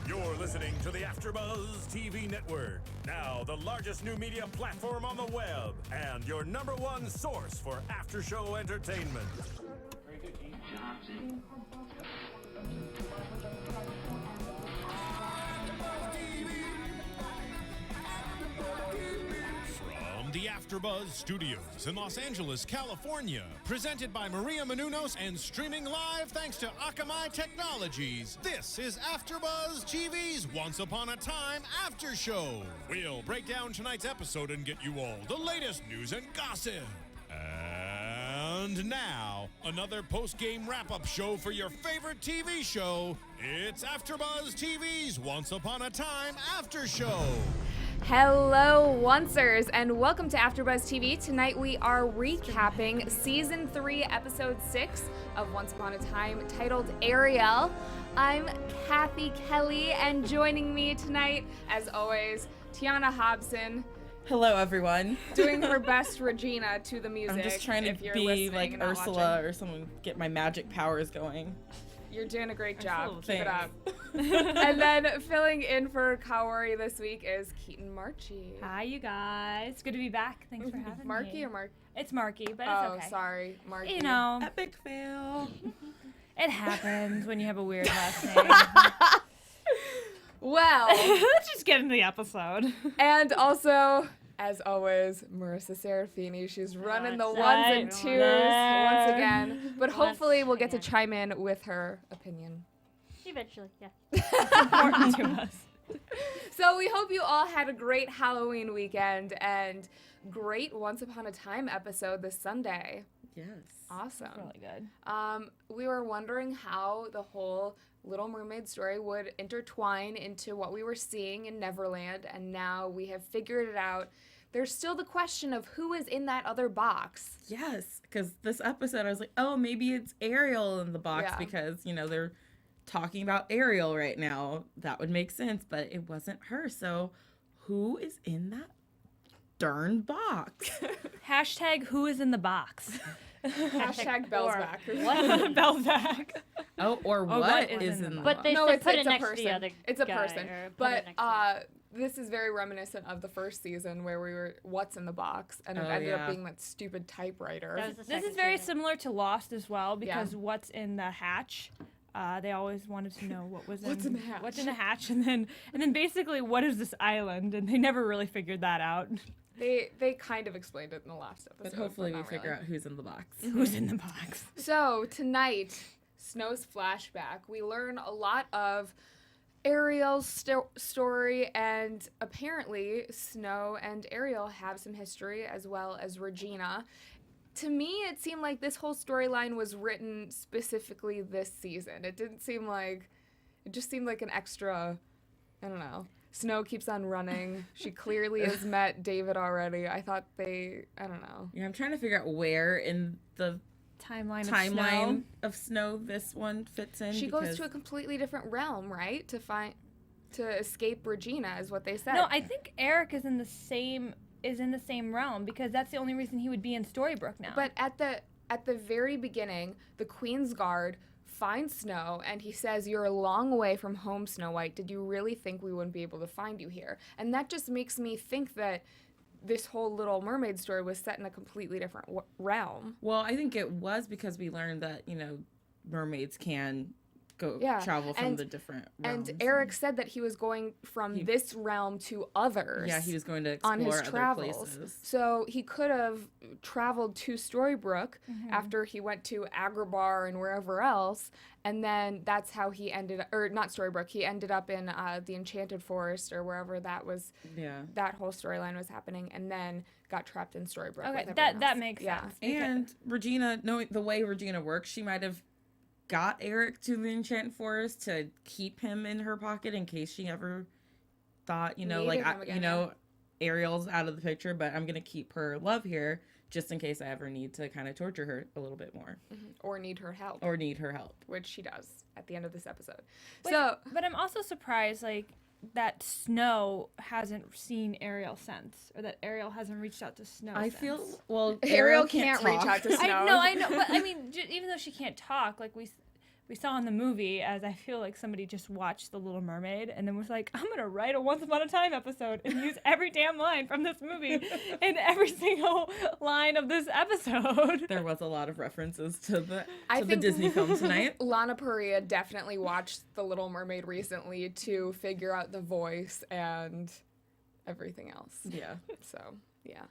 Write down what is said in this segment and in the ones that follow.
You're listening to the AFTERBUZZ TV network, now the largest new media platform on the web, and your #1 source for after-show entertainment. From the AFTERBUZZ Studios in Los Angeles, California, presented by Maria Menounos and streaming live thanks to Akamai Technologies, this is AFTERBUZZ TV's Once Upon a Time After Show. We'll break down tonight's episode and get you all the latest news and gossip. And now, another post-game wrap-up show for your favorite TV show. It's AFTERBUZZ TV's Once Upon a Time After Show. Hello, Oncers, and welcome to AFTERBUZZ TV. Tonight we are recapping Season 3, Episode 6 of Once Upon a Time, titled Ariel. I'm Cathy Kelley, and joining me tonight, as always, Tiona Hobson. Hello, everyone. Doing her best Regina to the music. I'm just trying to be like Ursula or someone, get my magic powers going. You're doing a great job. Keep Thanks. it up. And then filling in for Kaori this week is Keetin Marchi. Hi, you guys. Good to be back. Thanks for having me. Marchi or Mark? It's Marchi, but Oh, it's okay. sorry, Marchi. You know, Epic fail. it happens when you have a weird last name. Well, Let's just get into the episode. and also, as always, Marisa Serafini. She's running the What's ones and up? twos Yeah. once again. But hopefully we'll get to again. chime in with her opinion. Eventually, yeah. It's important to us. So we hope you all had a great Halloween weekend and great Once Upon a Time episode this Sunday. Yes. Awesome. Really good. We were wondering how the whole Little Mermaid story would intertwine into what we were seeing in Neverland, and now we have figured it out. There's still the question of who is in that other box. Yes, because this episode I was like, oh, maybe it's Ariel in the box Yeah. because, you know, they're talking about Ariel right now. That would make sense, but it wasn't her. So who is in that darn box? Hashtag who is in the box. Hashtag Belle's Or back. Bell's back. Oh, or what is is in in the the But box? they No, should it's, put it's it a next person. to the other It's a guy, person. or put But it next to this is very reminiscent of the first season where we were what's in the box, and it Oh, ended up yeah. being that stupid typewriter. That was the This second is very season. similar to Lost as well because Yeah. what's in the hatch. They always wanted to know what was What's in the hatch? What's in the hatch, and then basically what is this island, and they never really figured that out. They kind of explained it in the last episode. But hopefully we not figure really. out who's in the box. Who's in the box? So tonight, Snow's flashback. We learn a lot of Ariel's story, and apparently Snow and Ariel have some history, as well as Regina. To me, it seemed like this whole storyline was written specifically this season. It just seemed like an extra, I don't know. Snow keeps on running. She clearly has met David already. I don't know. Yeah, I'm trying to figure out where in the Timeline of Snow this one fits in. She goes because- to a completely different realm, right? To escape Regina is what they said. No, I think Eric is in the same realm because that's the only reason he would be in Storybrooke now. But at the very beginning, the Queen's Guard finds Snow and he says, "You're a long way from home, Snow White. Did you really think we wouldn't be able to find you here?" And that just makes me think that this whole Little Mermaid story was set in a completely different realm. Well, I think it was because we learned that, you know, mermaids can go Yeah, travel from and- the different realms. And Eric said that he was going from this realm to others. Yeah, he was going to on explore his other travels. places. So he could have traveled to Storybrooke after he went to Agrabah and wherever else, and then that's how he ended up, or not Storybrooke, he ended up in the Enchanted Forest or wherever that was, Yeah. that whole storyline was happening, and then got trapped in Storybrooke. okay, with that everyone that else. makes Yeah. sense. And Regina, knowing the way Regina works, she might have got Eric to the Enchanted Forest to keep him in her pocket in case she ever thought, you know, Needed like, him again, you know, Ariel's out of the picture, but I'm going to keep her love here just in case I ever need to kind of torture her a little bit more Or need her help, or need her help. which she does at the end of this episode. But, So but I'm also surprised, like, that Snow hasn't seen Ariel since, or that Ariel hasn't reached out to Snow. I since. feel, well, Ariel can't can't reach talk. out to Snow. I know, but I mean, even though she can't talk, like we saw in the movie, as I feel like somebody just watched The Little Mermaid and then was like, I'm going to write a Once Upon a Time episode and use every damn line from this movie in every single line of this episode. There was a lot of references to the I the think Disney film tonight. Lana Parrilla definitely watched The Little Mermaid recently to figure out the voice and everything else. Yeah. So, yeah.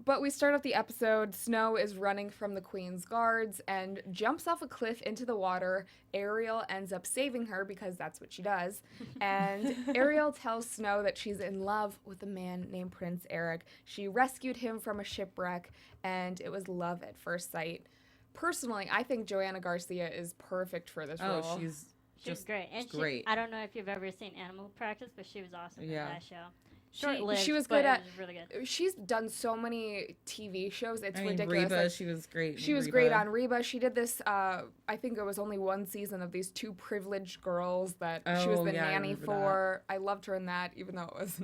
But we start off the episode. Snow is running from the Queen's guards and jumps off a cliff into the water. Ariel ends up saving her because that's what she does. And Ariel tells Snow that she's in love with a man named Prince Eric. She rescued him from a shipwreck, and it was love at first sight. Personally, I think Joanna Garcia is perfect for this role. Oh, she's She's great. And great. I don't know if you've ever seen Animal Practice, but she was awesome in Yeah. that show. Short-lived, she was but good at. it was really good. She's done so many TV shows. It's I mean, ridiculous. Reba, Like, she was great. she was great on Reba. She did this. I think it was only one season of these two privileged girls that she was Oh, the yeah, I nanny remember for. I loved her in that, even though it was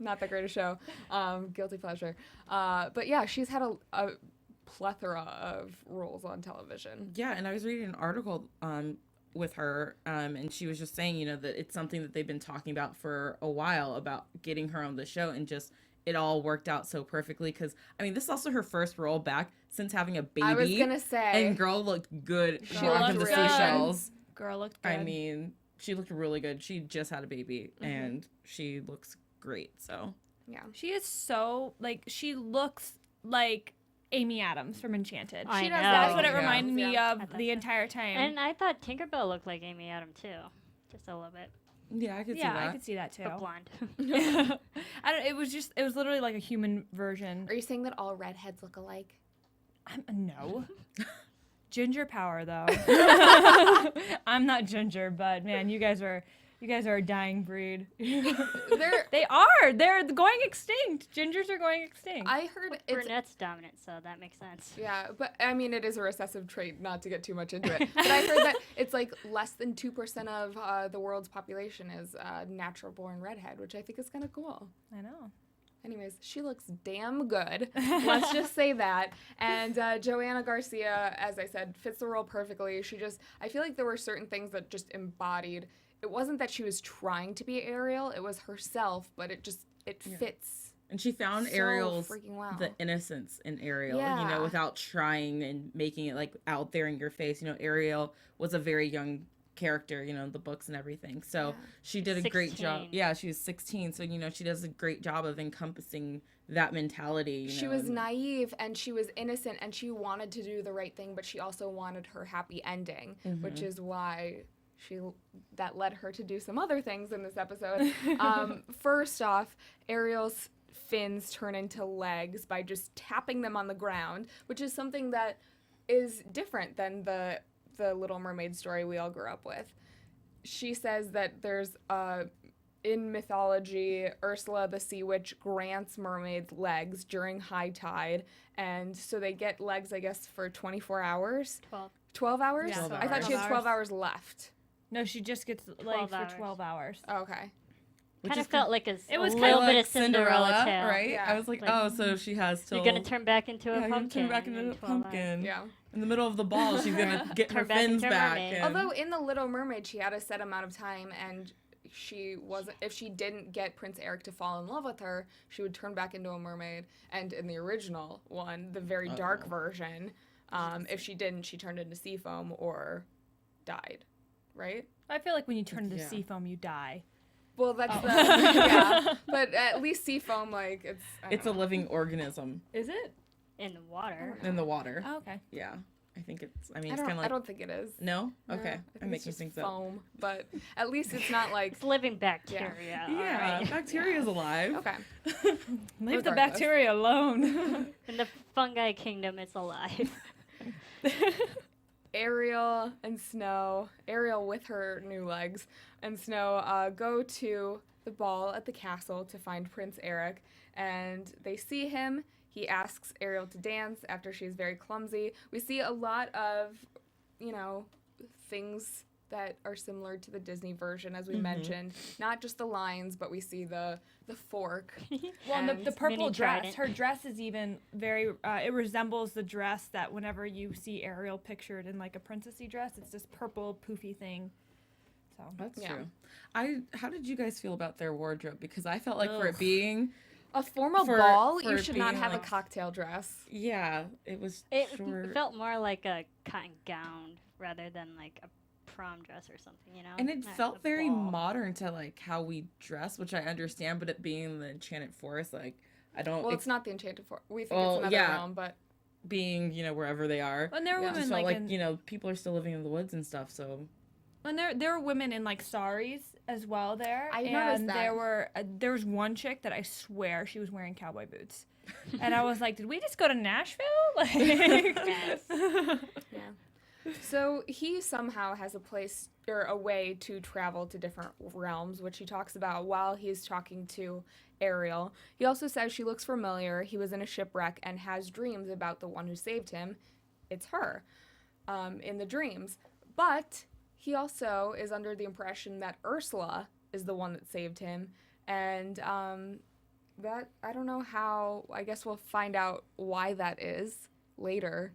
not that great a show. Guilty pleasure. But yeah, she's had a plethora of roles on television. Yeah, and I was reading an article with her, and she was just saying, you know, that it's something that they've been talking about for a while about getting her on the show, and just it all worked out so perfectly. Because I mean, this is also her first role back since having a baby. I was gonna say, and girl looked good. She walking looked the really good. seashells. Girl looked good. I mean, she looked really good. She just had a baby, and she looks great. So yeah. She is so, like, she looks like Amy Adams from Enchanted. I She does. know. That's what it Yeah. reminded me Yeah. of I thought the so. entire time. And I thought Tinkerbell looked like Amy Adams too, just a little bit, yeah, I could see yeah, that. I could see that too. but blonde. I don't. It was literally like a human version. Are you saying that all redheads look alike? No. Ginger power though. I'm not ginger, but man, you guys are a dying breed. They're. They're going extinct. Gingers are going extinct. I heard it's. Brunette's dominant, so that makes sense. Yeah, but I mean, it is a recessive trait, not to get too much into it. But I heard that it's like less than 2% of the world's population is natural born redhead, which I think is kind of cool. I know. Anyways, she looks damn good. Let's just say that. And Joanna Garcia, as I said, fits the role perfectly. I feel like there were certain things that just embodied. It wasn't that she was trying to be Ariel, it was herself, but it fits. And she found So Ariel's freaking well. the innocence in Ariel, you Yeah. know, without trying and making it like out there in your face. You know, Ariel was a very young character, you know, the books and everything. So Yeah. she did a great job. 16. Yeah, she was 16. So, you know, she does a great job of encompassing that mentality. You She know, was and- naive and she was innocent and she wanted to do the right thing, but she also wanted her happy ending, which is why that led her to do some other things in this episode. First off, Ariel's fins turn into legs by just tapping them on the ground, which is something that is different than the Little Mermaid story we all grew up with. She says that there's in mythology, Ursula the Sea Witch grants mermaids legs during high tide, and so they get legs, I guess, for 24 hours. 12. 12 hours? Yeah, 12 I thought she had 12 hours left. No, she just gets 12 legs for hours. 12 hours. Oh, okay. Which Kind is of felt like It was a kinda little bit like of Cinderella tale. right? Yeah. I was like, Like, oh, so she has till You're gonna turn back into a yeah, you're gonna pumpkin. turn back into in a 12 hours. pumpkin. Yeah. In the middle of the ball, she's gonna get her Turn back fins into a back. mermaid. And, Although in The Little Mermaid, she had a set amount of time, and she wasn't. If she didn't get Prince Eric to fall in love with her, she would turn back into a mermaid. And in the original one, the very dark version, if she didn't, she turned into sea foam or died. Right? I feel like when you turn into Yeah. sea foam, you die. Well, that's the yeah. But at least sea foam, like it's a living organism Is it? In the water. in the water. Oh, okay. Yeah, I think it's. I mean, I it's don't, kind of I like. don't think it is. No. No, Okay, I I'm think it's making just things up. foam, but at least it's not like It's living bacteria. Yeah, alright. bacteria's alive. okay. Leave the Regardless. bacteria alone. In the fungi kingdom, it's alive. Ariel and Snow, Ariel with her new legs, and Snow go to the ball at the castle to find Prince Eric, and they see him. He asks Ariel to dance after she's very clumsy. We see a lot of, things that are similar to the Disney version, as we mentioned. Not just the lines, but we see the fork. Well, and the purple mini dress. trident. Her dress is even very. It resembles the dress that whenever you see Ariel pictured in like a princessy dress, it's this purple poofy thing. So That's Yeah. true. How did you guys feel about their wardrobe? Because I felt like for it Ugh. being, A formal For- ball, for you it should not being, have like- a cocktail dress. yeah, it was It short. felt more like a cotton gown rather than like a prom dress or something, you know? And it Not felt a very ball. modern to like how we dress, which I understand, but it being the Enchanted Forest, like I don't. Well, it's not the Enchanted Forest. We think Well, it's another yeah. realm, but being, wherever they are. and there were Yeah. It women just felt like, like, people are still living in the woods and stuff, so. and there were women in like saris as well there. I and noticed that. there was one chick that I swear she was wearing cowboy boots, and I was like, did we just go to Nashville? Like, Yes. yeah. So he somehow has a place or a way to travel to different realms, which he talks about while he's talking to Ariel. He also says she looks familiar. He was in a shipwreck and has dreams about the one who saved him. It's her in the dreams. But he also is under the impression that Ursula is the one that saved him. And that, I don't know how, I guess we'll find out why that is later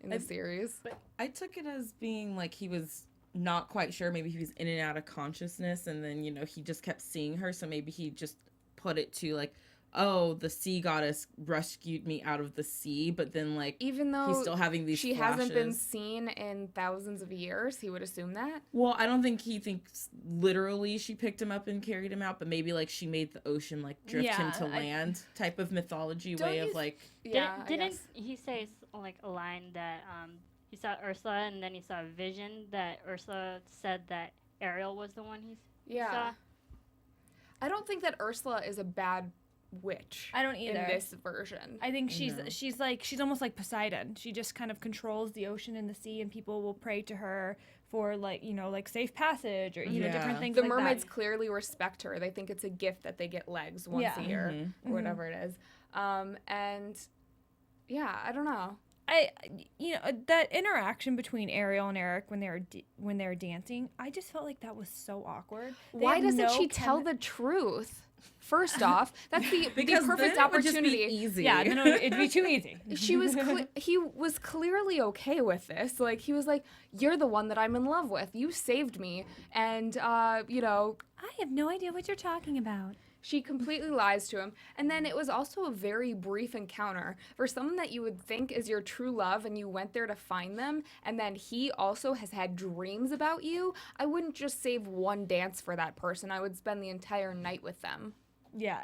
in the series. I took it as being like he was not quite sure. Maybe he was in and out of consciousness, and then, he just kept seeing her. So maybe he just put it to like, oh, the sea goddess rescued me out of the sea. But then, like, Even though he's still having these she flashes. hasn't been seen in thousands of years, he would assume that. Well, I don't think he thinks literally she picked him up and carried him out, but maybe like she made the ocean like drift him to Yeah, land type of mythology Don't way you of like. Yeah, I Didn't guess. he say like a line that he saw Ursula and then he saw a vision that Ursula said that Ariel was the one he Yeah. saw? I don't think that Ursula is a bad witch. I don't either. In this version. I think she's No. she's almost like Poseidon. She just kind of controls the ocean and the sea, and people will pray to her for like like safe passage or Yeah. different things The like mermaids that. clearly respect her. They think it's a gift that they get legs once Yeah. a year Mhm. or whatever it is. And yeah, I don't know. That interaction between Ariel and Eric when they were dancing, I just felt like that was so awkward. They Why have doesn't no she tell the truth? First off, that's the Because perfect then it would just opportunity. be easy. Yeah, no, it'd be too easy. He was clearly okay with this. Like, he was like, you're the one that I'm in love with. You saved me. And, I have no idea what you're talking about. she completely lies to him. And then it was also a very brief encounter. For someone that you would think is your true love and you went there to find them, and then he also has had dreams about you, I wouldn't just save one dance for that person. I would spend the entire night with them. Yeah,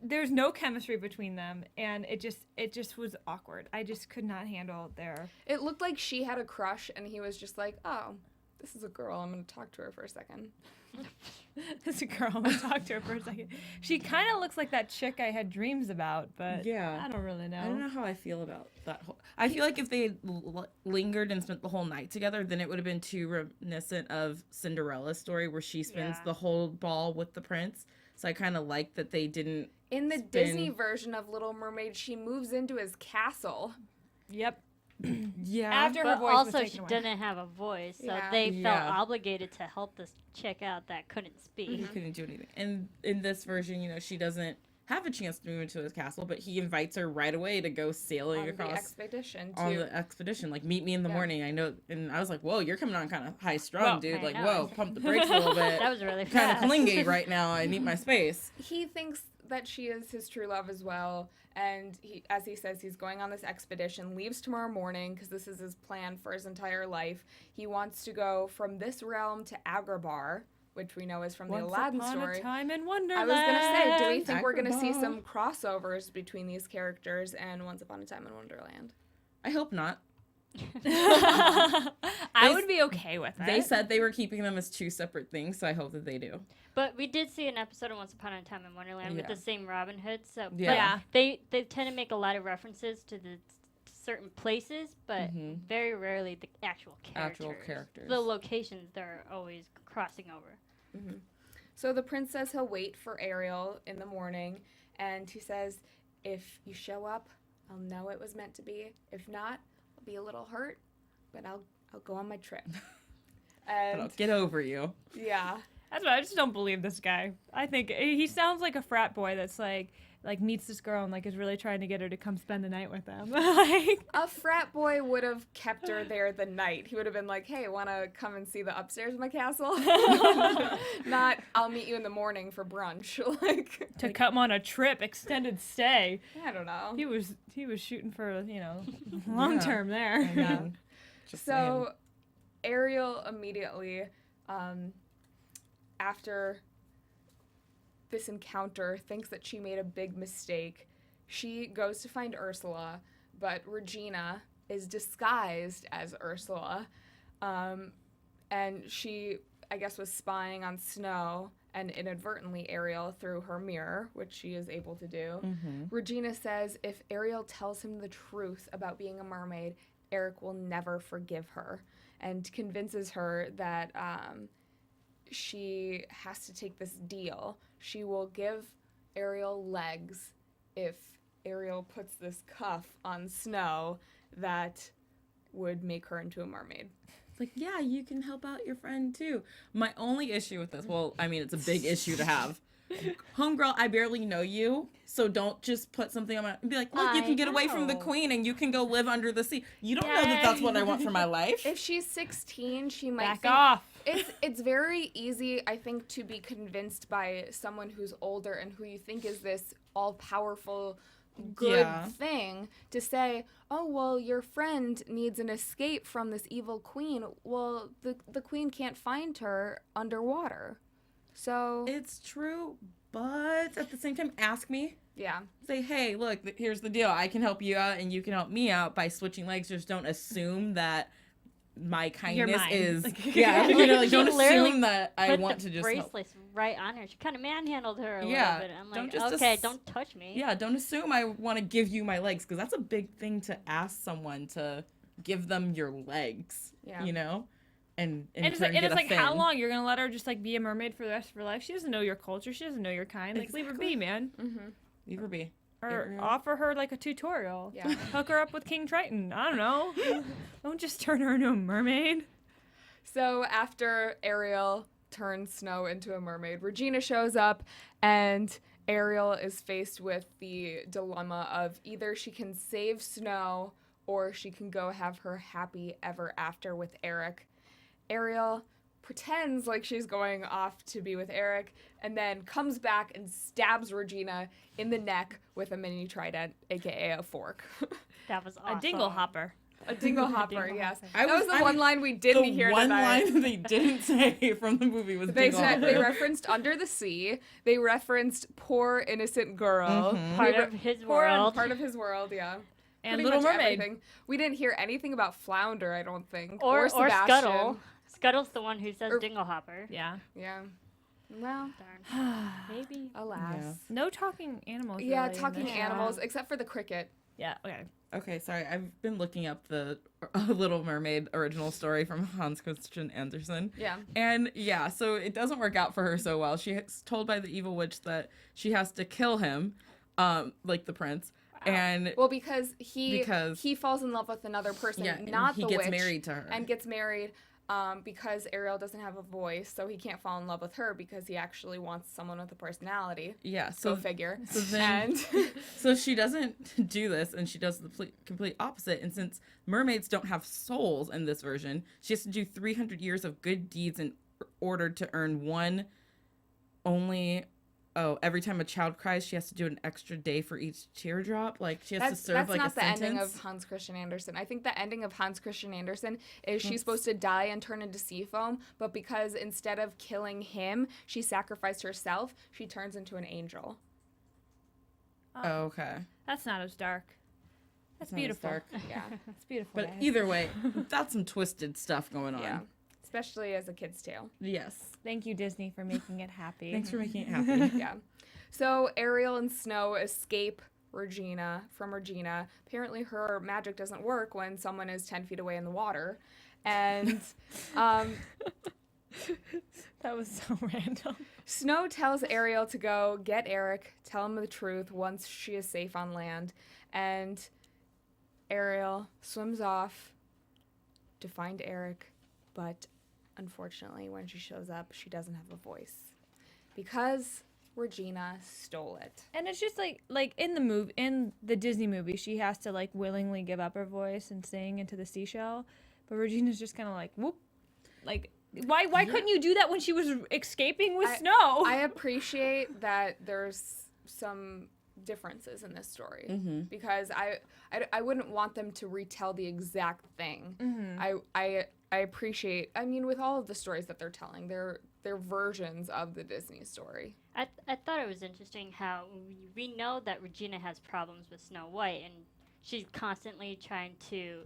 there's no chemistry between them, and it just was awkward. I just could not handle their. It looked like she had a crush, and he was just like, oh, this is a girl. I'm going to talk to her for a second. This girl, I'm gonna talk to her for a second. She kind of looks like that chick I had dreams about, but Yeah. I don't really know. I don't know how I feel about that whole. I feel like if they had lingered and spent the whole night together, then it would have been too reminiscent of Cinderella's story, where she spends Yeah. the whole ball with the prince. So I kind of like that they didn't. In the Spin. Disney version of Little Mermaid, she moves into his castle. Yep. Yeah. After her But voice was also taken she away. didn't have a voice, so Yeah. they felt Yeah. obligated to help this chick out that couldn't speak. he couldn't do anything. And in this version, she doesn't have a chance to move into his castle, but he invites her right away to go sailing On the across expedition, on too. the expedition. Like, meet me in the Yeah. morning. I know. And I was like, whoa, you're coming on kind of high strung, Whoa. dude. I Like, know. whoa, pump the brakes a little bit. That was really kind of fast. clingy right now. I need my space. He thinks that she is his true love as well, and as he says, he's going on this expedition, leaves tomorrow morning because this is his plan for his entire life. He wants to go from this realm to Agrabah, which we know is from the Aladdin Once story. upon a time in I Wonderland. was gonna say, do we think we're gonna see Agrabah. some crossovers between these characters and Once Upon a Time in Wonderland? I hope not. I would be okay with it. They said they were keeping them as two separate things, so I hope that they do. But we did see an episode of Once Upon a Time in Wonderland with Yeah. the same Robin Hood. So but Yeah. they tend to make a lot of references to the certain places, but Mhm. very rarely the actual characters. Actual characters. The locations they're always crossing over. So the prince says he'll wait for Ariel in the morning, and he says, if you show up, I'll know it was meant to be. If not, I'll be a little hurt, but I'll go on my trip. And Get over you. yeah. That's why I just don't believe this guy. I think he sounds like a frat boy that's like meets this girl and like is really trying to get her to come spend the night with them. Like A frat boy would have kept her there the night. He would have been like, hey, want to come and see the upstairs of my castle? Not, I'll meet you in the morning for brunch. to come on a trip, extended stay. I don't know. He was shooting for, long term there. I mean, just So Ariel immediately, after this encounter, thinks that she made a big mistake. She goes to find Ursula, but Regina is disguised as Ursula. And she, I guess, was spying on Snow and inadvertently Ariel through her mirror, which she is able to do. Regina says if Ariel tells him the truth about being a mermaid, Eric will never forgive her, and convinces her that she has to take this deal. She will give Ariel legs if Ariel puts this cuff on Snow that would make her into a mermaid. It's like, yeah, you can help out your friend too. My only issue with this, well, I mean, it's a big issue to have. Homegirl, I barely know you, so don't just put something on my... Be like, look, you can get away from the queen and you can go live under the sea. You don't know that that's what I want for my life. If she's 16, she might Back think... off. It's very easy, I think, to be convinced by someone who's older and who you think is this all-powerful good thing to say, oh, well, your friend needs an escape from this evil queen. Well, the queen can't find her underwater. So... It's true, but at the same time, ask me. Yeah. Say, hey, look, here's the deal. I can help you out and you can help me out by switching legs. Just don't assume that my kindness mine. is... Like, yeah, Like, don't she literally assume that I Put want the to just help. bracelets right on her. She kind of manhandled her a Yeah, little bit. I'm don't like, just okay, don't touch me. Yeah, don't assume I want to give you my legs, because that's a big thing to ask someone, to give them your legs, you know? And it's turn like, get a fin. how long you're gonna let her just like be a mermaid for the rest of her life? She doesn't know your culture. She doesn't know your kind. Like leave her be, man. Mm-hmm. Leave her be. Or offer her like a tutorial. Yeah. Hook her up with King Triton. I don't know. Don't just turn her into a mermaid. So after Ariel turns Snow into a mermaid, Regina shows up, and Ariel is faced with the dilemma of either she can save Snow or she can go have her happy ever after with Eric. Ariel pretends like she's going off to be with Eric and then comes back and stabs Regina in the neck with a mini trident, aka a fork. That was awesome. A dingle hopper. A dingle hopper, dingle yes. hopper. That was the one line we didn't hear The one tonight. line they didn't say from the movie was They dingle said hopper. they referenced Under the Sea. They referenced Poor Innocent Girl. Mhm. Part of his world. Part of his world, yeah. And Pretty Little much Mermaid. everything. We didn't hear anything about Flounder, I don't think. Or Sebastian. Scuttle. Scuttle's the one who says Or- dinglehopper. Yeah. Yeah. Well, Darn. Maybe. alas. Yeah. No talking animals. Yeah, really in talking this show. animals, except for the cricket. Yeah. Okay. Okay, sorry. I've been looking up the Little Mermaid original story from Hans Christian Andersen. Yeah. And yeah, so it doesn't work out for her so well. She's told by the evil witch that she has to kill him, like the prince. And Well, because he Because- falls in love with another person, yeah, and not he the gets witch, married to her. and gets married because Ariel doesn't have a voice, so he can't fall in love with her because he actually wants someone with a personality. yeah, Go so figure. so then And so she doesn't do this, and she does the complete opposite. And since mermaids don't have souls in this version, she has to do 300 years of good deeds in order to earn one only. Oh, every time a child cries, she has to do an extra day for each teardrop. Like she has to serve that's like not a the sentence. ending of Hans Christian Andersen. I think the ending of Hans Christian Andersen is she's supposed to die and turn into sea foam, but because instead of killing him, she sacrificed herself, she turns into an angel. Oh, okay. That's not as dark. That's Not as beautiful. dark. Yeah. That's beautiful. But guys. either way, that's some twisted stuff going on. Yeah. Especially as a kid's tale. Yes. Thank you, Disney, for making it happy. Thanks for making it happy. Yeah. So Ariel and Snow escape Regina. Apparently her magic doesn't work when someone is 10 feet away in the water. And That was so random. Snow tells Ariel to go get Eric, tell him the truth once she is safe on land. And Ariel swims off to find Eric, but unfortunately, when she shows up, she doesn't have a voice because Regina stole it. And it's just like in the Disney movie, she has to like willingly give up her voice and sing into the seashell, but Regina's just kind of like whoop, like why couldn't you do that when she was escaping with Snow? I appreciate that there's some differences in this story because I wouldn't want them to retell the exact thing. I appreciate. I mean, with all of the stories that they're telling, they're versions of the Disney story. I thought it was interesting how we know that Regina has problems with Snow White, and she's constantly trying to,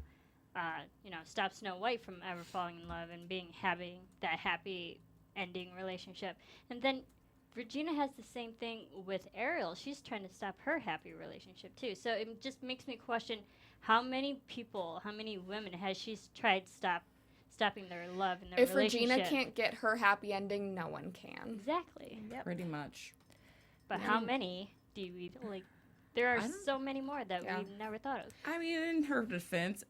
stop Snow White from ever falling in love and having that happy ending relationship. And then Regina has the same thing with Ariel. She's trying to stop her happy relationship too. So it just makes me question how many women has she tried stopping their love and their If relationship. Regina can't get her happy ending, no one can. Exactly. Yep. Pretty much. But how many do you even, like, there are so many more that Yeah. we've never thought of. I mean, in her defense,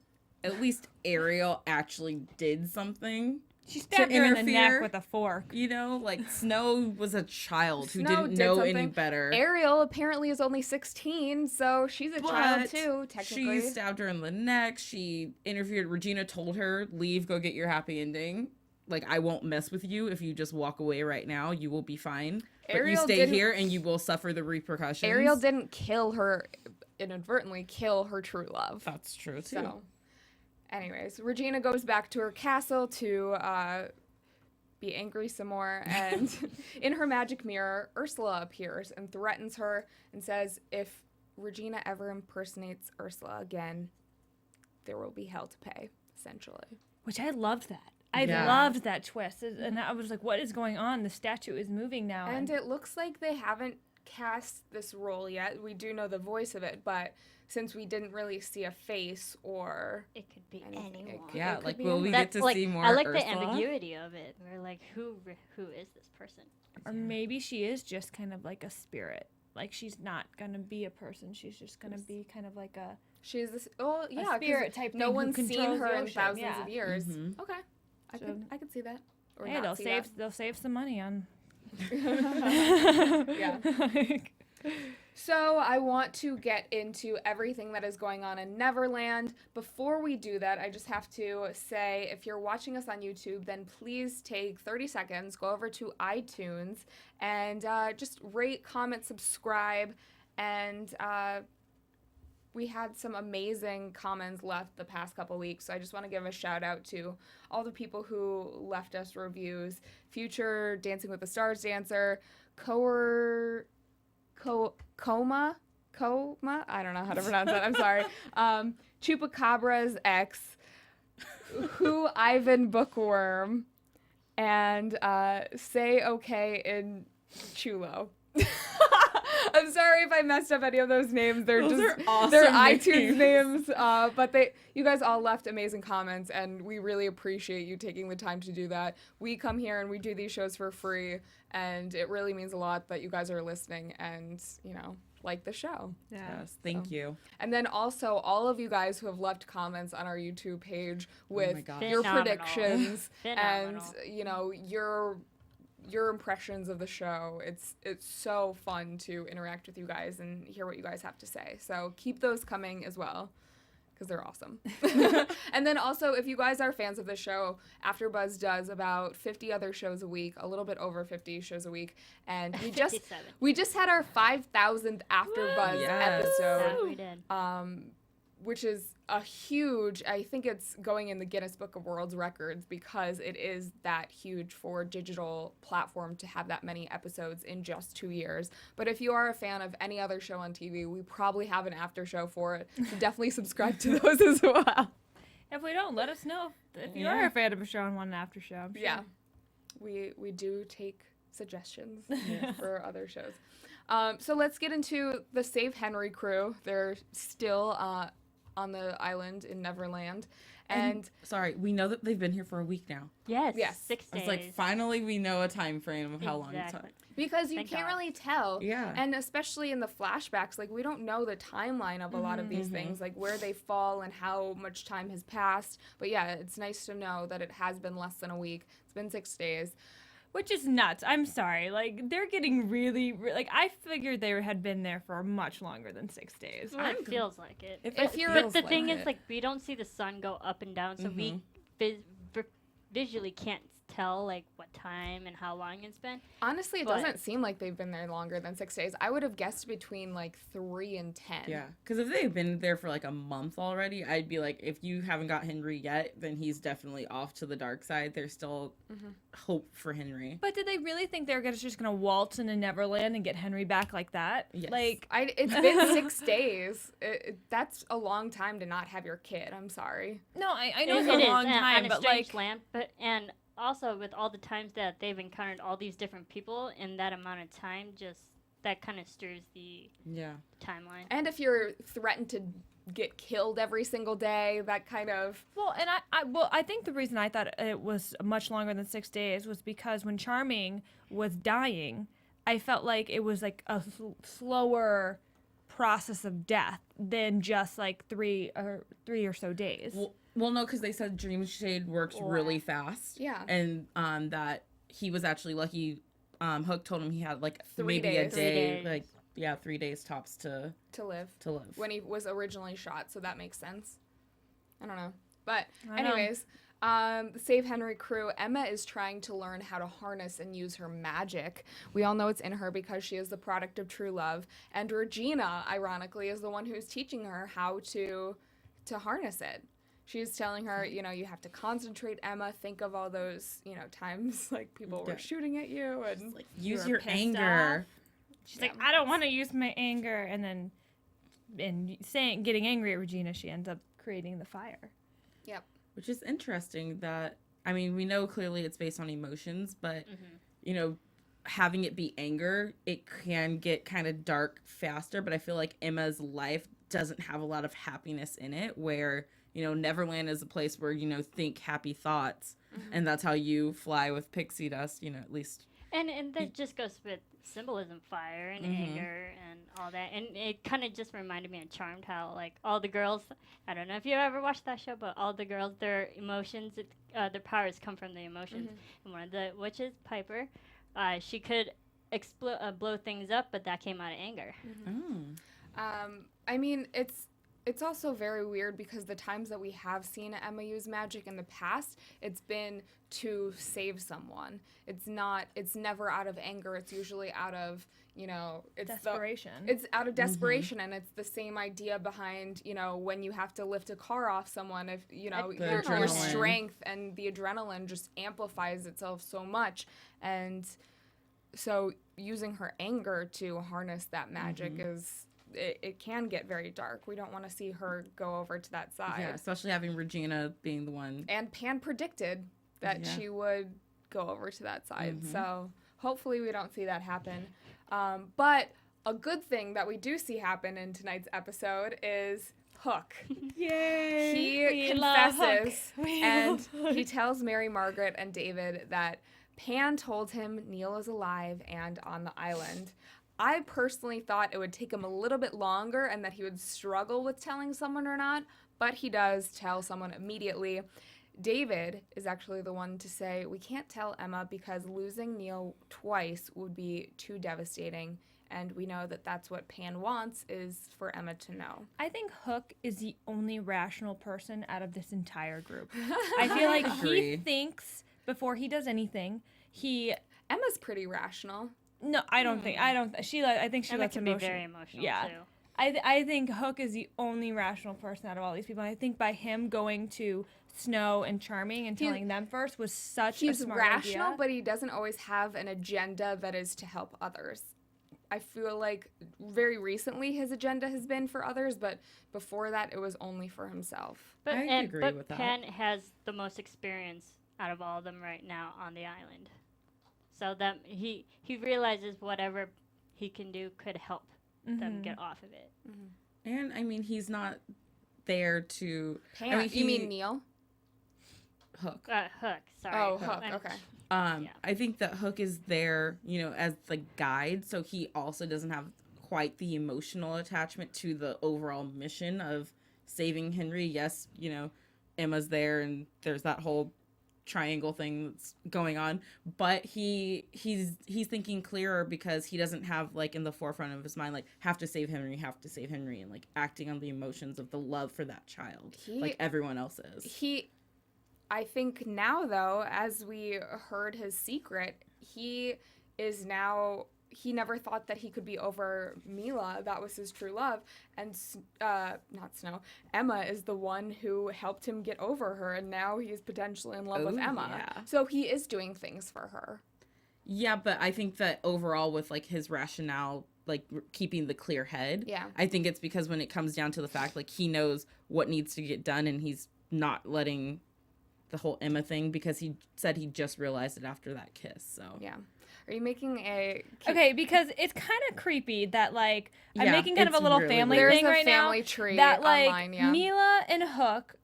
at least Ariel actually did something. She stabbed her in the neck interfere. with a fork. You know, like Snow was a child who Snow didn't did know any something. better. Ariel apparently is only 16, so she's a child But too, technically. She stabbed her in the neck. She interfered. Regina told her, leave, go get your happy ending. Like, I won't mess with you if you just walk away right now. You will be fine. But you Ariel stay didn't- here and you will suffer the repercussions. Ariel didn't inadvertently kill her true love. That's true, too. So, anyways, Regina goes back to her castle to be angry some more, and in her magic mirror, Ursula appears and threatens her and says if Regina ever impersonates Ursula again, there will be hell to pay, essentially. Which I loved that. I Yeah. loved that twist. And I was like, what is going on? The statue is moving now. And it looks like they haven't cast this role yet. We do know the voice of it, but since we didn't really see a face or It could be anything, anyone. Yeah, could like, be will we anyone. get to like, see more I like Ursula? the ambiguity of it. We're like, who is this person? or maybe she is just kind of like a spirit. Like she's not going to be a person. She's just going to be kind of like a she's this. Oh yeah, 'cause spirit type no thing who one's seen controls her the in ocean, thousands yeah. of years. Mhm. Okay, I could see that. Or hey, not they'll see save they'll save some money on that. Yeah. So I want to get into everything that is going on in Neverland. Before we do that, I just have to say, if you're watching us on YouTube, then please take 30 seconds, go over to iTunes, and just rate, comment, subscribe, and we had some amazing comments left the past couple weeks, so I just want to give a shout out to all the people who left us reviews. Future Dancing with the Stars dancer, Coma, I don't know how to pronounce that, I'm sorry. Chupacabra's ex, Who Ivan Bookworm, and Say Okay in Chulo. I'm sorry if I messed up any of those names. They're Those just are awesome they're iTunes names. names. But you guys all left amazing comments, and we really appreciate you taking the time to do that. We come here and we do these shows for free, and it really means a lot that you guys are listening and like the show. Yes, thank you. And then also all of you guys who have left comments on our YouTube page with gosh. your Phenomenal. predictions and Phenomenal. your impressions of the show. It's so fun to interact with you guys and hear what you guys have to say. So keep those coming as well, because they're awesome. And then also, if you guys are fans of the show, AfterBuzz does about 50 other shows a week, a little bit over 50 shows a week, and we just had our 5,000th AfterBuzz Yes. episode, That we did. which is a huge, I think it's going in the Guinness Book of World Records because it is that huge for a digital platform to have that many episodes in just 2 years. But if you are a fan of any other show on TV, we probably have an after show for it. So definitely subscribe to those as well. If we don't, let us know if you are a fan of a show and want an after show. I'm sure. Yeah. We do take suggestions for other shows. So let's get into the Save Henry crew. They're still on the island in Neverland. And sorry, we know that they've been here for a week now. Yes. 6 days. It's like finally we know a time frame of how long it's Exactly. because you Thank can't God. really tell. Yeah. And especially in the flashbacks, like we don't know the timeline of a lot of these things, like where they fall and how much time has passed. But yeah, it's nice to know that it has been less than a week. It's been 6 days. Which is nuts. I'm sorry. Like, they're getting really, like, I figured they had been there for much longer than 6 days. Well, it feels like it. If you're- But feels the like thing is, it. like, we don't see the sun go up and down, so we visually can't tell, like, what time and how long it's been. Honestly, it But- doesn't seem like they've been there longer than 6 days. I would have guessed between like 3 and 10. Yeah, because if they've been there for like a month already, I'd be like, if you haven't got Henry yet, then he's definitely off to the dark side. There's still hope for Henry. But did they really think they were just going to waltz into Neverland and get Henry back like that? Yes. Like, It's been 6 days. That's a long time to not have your kid. I'm sorry. no, I know It it's a is, long and time, on a but strange like, land, and also with all the times that they've encountered all these different people in that amount of time, just that kind of stirs the Yeah. timeline. And if you're threatened to get killed every single day, that kind of well, and I think the reason I thought it was much longer than 6 days was because when Charming was dying, I felt like it was like a slower process of death than just like three or so days. Well, no, because they said Dream Shade works really fast. Yeah. And that he was actually lucky. Hook told him he had like 3 maybe days. a day, 3 days. like 3 days tops to live live. when he was originally shot, so that makes sense. I don't know. But I know. anyways, the Save Henry crew, Emma is trying to learn how to harness and use her magic. We all know it's in her because she is the product of true love. And Regina, ironically, is the one who's teaching her how to harness it. She's telling her, you know, you have to concentrate, Emma. Think of all those, you know, times like people were shooting at you and Like, use were your pissed anger. She's like, I don't want to use my anger, and then getting angry at Regina, she ends up creating the fire. Yep. Which is interesting that, I mean, we know clearly it's based on emotions, but, you know, having it be anger, it can get kind of dark faster, but I feel like Emma's life doesn't have a lot of happiness in it, where, you know, Neverland is a place where, you know, think happy thoughts, and that's how you fly with pixie dust, you know, at least. And that just goes with symbolism, fire and anger and all that. And it kind of just reminded me of Charmed, how like all the girls, I don't know if you ever watched that show, but all the girls, their emotions, their powers come from the emotions. And one of the witches, Piper, she could blow things up, but that came out of anger. I mean, it's also very weird because the times that we have seen Emma use magic in the past, it's been to save someone. It's never out of anger. It's usually out of, you know, it's Desperation. It's out of desperation, and it's the same idea behind, you know, when you have to lift a car off someone, if, you know, your adrenaline. strength and the adrenaline just amplifies itself so much. And so using her anger to harness that magic is... It can get very dark. We don't want to see her go over to that side. Yeah, especially having Regina being the one. And Pan predicted that she would go over to that side. So hopefully we don't see that happen. But a good thing that we do see happen in tonight's episode is Hook. Yay! He confesses and he tells Mary Margaret and David that Pan told him Neal is alive and on the island. I personally thought it would take him a little bit longer and that he would struggle with telling someone or not, but he does tell someone immediately. David is actually the one to say, we can't tell Emma because losing Neal twice would be too devastating, and we know that that's what Pan wants, is for Emma to know. I think Hook is the only rational person out of this entire group. I feel like he thinks before he does anything. Emma's pretty rational. No, I don't think. I think she Emma lets can be very emotional Yeah. too. I think Hook is the only rational person out of all these people. And I think by him going to Snow and Charming and telling them first was such a smart rational, idea. but he doesn't always have an agenda that is to help others. I feel like very recently his agenda has been for others, but before that it was only for himself. But, I agree but with that. Pan has the most experience out of all of them right now on the island. So that he realizes whatever he can do could help them get off of it. And I mean, he's not there to. Pan, I mean, you mean Neal? Hook. Hook. Sorry. Oh, Hook. And- Okay. Yeah. I think that Hook is there, as the guide, so he also doesn't have quite the emotional attachment to the overall mission of saving Henry. Yes, Emma's there, and there's that whole triangle thing that's going on, but he's thinking clearer because he doesn't have in the forefront of his mind have to save Henry, and acting on the emotions of the love for that child like everyone else is. I think now, though, as we heard his secret, he never thought that he could be over Mila. That was his true love. And, not Snow, Emma is the one who helped him get over her, and now he's potentially in love with Emma. Yeah. So he is doing things for her. Yeah, but I think that overall with his rationale, keeping the clear head, Yeah. I think it's because when it comes down to the fact, he knows what needs to get done, and he's not letting the whole Emma thing, because he said he just realized it after that kiss. So Yeah. Are you making a... Okay, because it's kind of creepy that I'm Yeah, making kind of a it's little really family weird. thing There's a right now. family tree that online, yeah. Mila and Hook,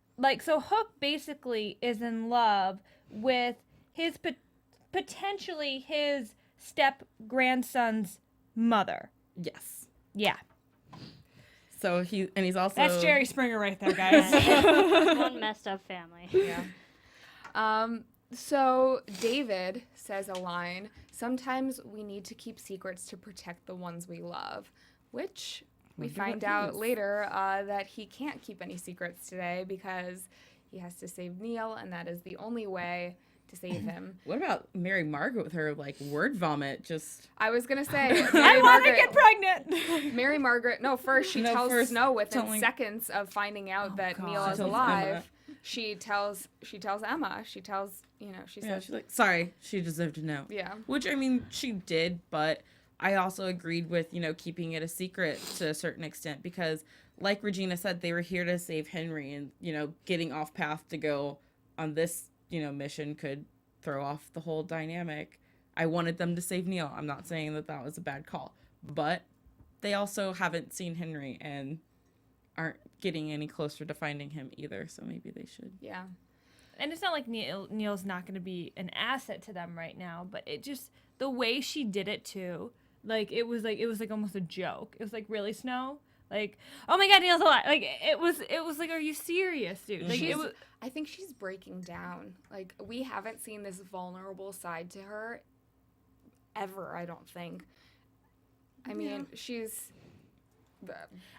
so Hook basically is in love with his potentially his step grandson's mother. yes. Yeah, So he's also... that's Jerry Springer right there, guys. One messed up family. Yeah. So David says a line, "Sometimes we need to keep secrets to protect the ones we love," which we Wonder find what out is. later that he can't keep any secrets today because he has to save Neal, and that is the only way to save him. What about Mary Margaret with her word vomit? Just I was gonna say, I Mary want to Margaret. get pregnant. Mary Margaret. No, first she tells first Snow within telling- seconds of finding out that God. Neal She is tells alive. Emma. She tells Emma. She tells she yeah, says she's sorry, she deserved to know. yeah. Which, I mean, she did, but I also agreed with, keeping it a secret to a certain extent because, like Regina said, they were here to save Henry, and, getting off path to go on this, mission could throw off the whole dynamic. I wanted them to save Neal. I'm not saying that was a bad call, but they also haven't seen Henry and aren't getting any closer to finding him either, so maybe they should. Yeah. And it's not like Neal's not going to be an asset to them right now, but it just the way she did it too, it was almost a joke. It was really, Snow? Oh my God, Neal's alive. It was are you serious, dude? I think she's breaking down. We haven't seen this vulnerable side to her ever, I don't think. I mean, she's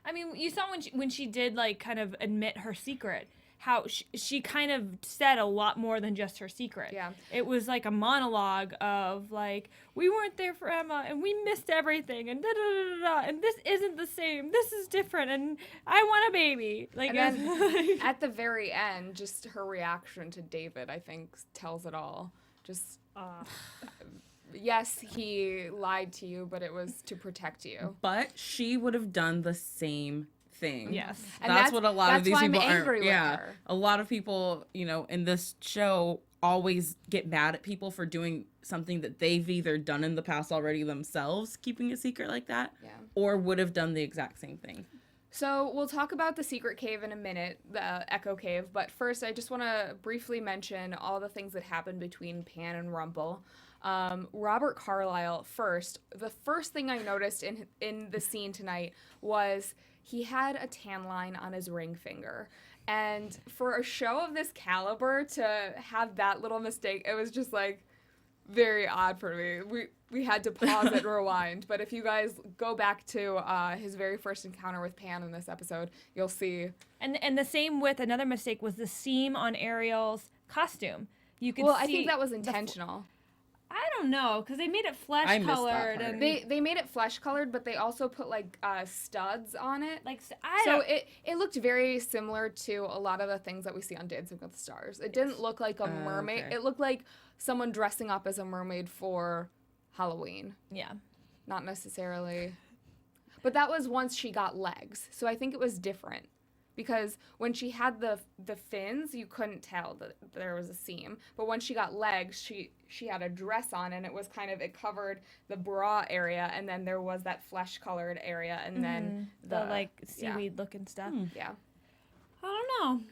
I mean, you saw when she did kind of admit her secret, how she kind of said a lot more than just her secret. Yeah. It was a monologue of we weren't there for Emma and we missed everything and da da da da and this isn't the same. This is different and I want a baby. and then at the very end, just her reaction to David, I think, tells it all. Just yes, he lied to you, but it was to protect you. But she would have done the same thing. Yes. And That's what a lot of that's these why I'm people angry are. with Yeah, her. a lot of people, in this show always get mad at people for doing something that they've either done in the past already themselves, keeping a secret like that, Yeah. or would have done the exact same thing. So we'll talk about the secret cave in a minute, the Echo Cave, but first I just want to briefly mention all the things that happened between Pan and Rumple. Robert Carlyle the first thing I noticed in the scene tonight was he had a tan line on his ring finger. And for a show of this caliber to have that little mistake, it was just very odd for me. We had to pause it and rewind. But if you guys go back to his very first encounter with Pan in this episode, you'll see. And the same with another mistake was the seam on Ariel's costume. You could Well, see I think that was intentional. I don't know, because they made it I missed that flesh-colored. part. And They made it flesh colored, but they also put studs on it. I So don't... it looked very similar to a lot of the things that we see on Dancing with the Stars. It didn't look like a mermaid. Okay. It looked like someone dressing up as a mermaid for Halloween. Yeah. Not necessarily. But that was once she got legs. So I think it was different. Because when she had the fins, you couldn't tell that there was a seam. But when she got legs, she had a dress on, and it was it covered the bra area, and then there was that flesh-colored area, and then the seaweed looking stuff. Yeah. I don't know.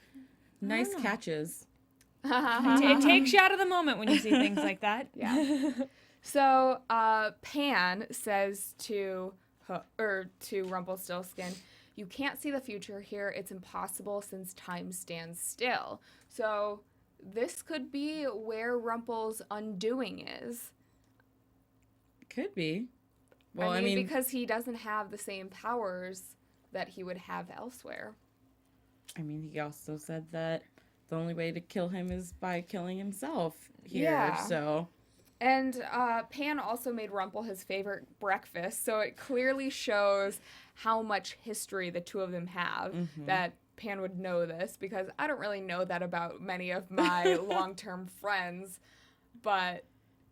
Nice catches. It takes you out of the moment when you see things like that. Yeah. So Pan says to Rumpelstiltskin, "You can't see the future here. It's impossible since time stands still." So this could be where Rumpel's undoing is. Could be. Well, I mean, because he doesn't have the same powers that he would have elsewhere. I mean, he also said that the only way to kill him is by killing himself here. Yeah. So. And Pan also made Rumpel his favorite breakfast, so it clearly shows how much history the two of them have, that Pan would know this, because I don't really know that about many of my long-term friends, but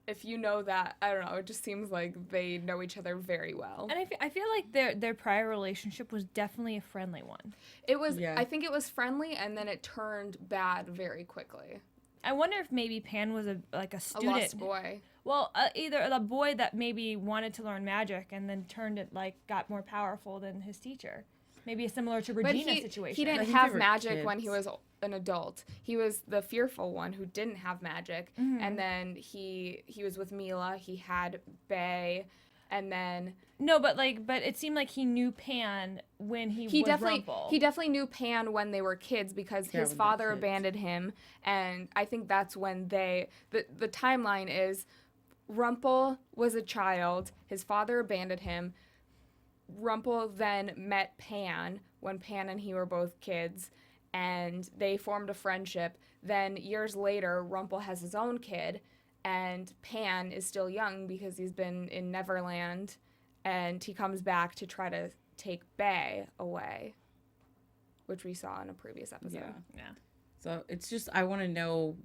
if you know that, I don't know, it just seems like they know each other very well. And I feel like their prior relationship was definitely a friendly one. It was, I think it was friendly, and then it turned bad very quickly. I wonder if maybe Pan was a student. A lost boy. Well, either the boy that maybe wanted to learn magic and then turned it, got more powerful than his teacher. Maybe similar to Regina's situation. He didn't have magic when he was an adult. He was the fearful one who didn't have magic. And then he was with Mila. He had Bay. And then... No, but it seemed like he knew Pan when he was Rumpel. He definitely knew Pan when they were kids because his father abandoned him. And I think that's when the timeline is Rumpel was a child. His father abandoned him. Rumpel then met Pan when Pan and he were both kids. And they formed a friendship. Then years later, Rumpel has his own kid. And Pan is still young because he's been in Neverland, and he comes back to try to take Bay away, which we saw in a previous episode. Yeah. So it's just, I want to know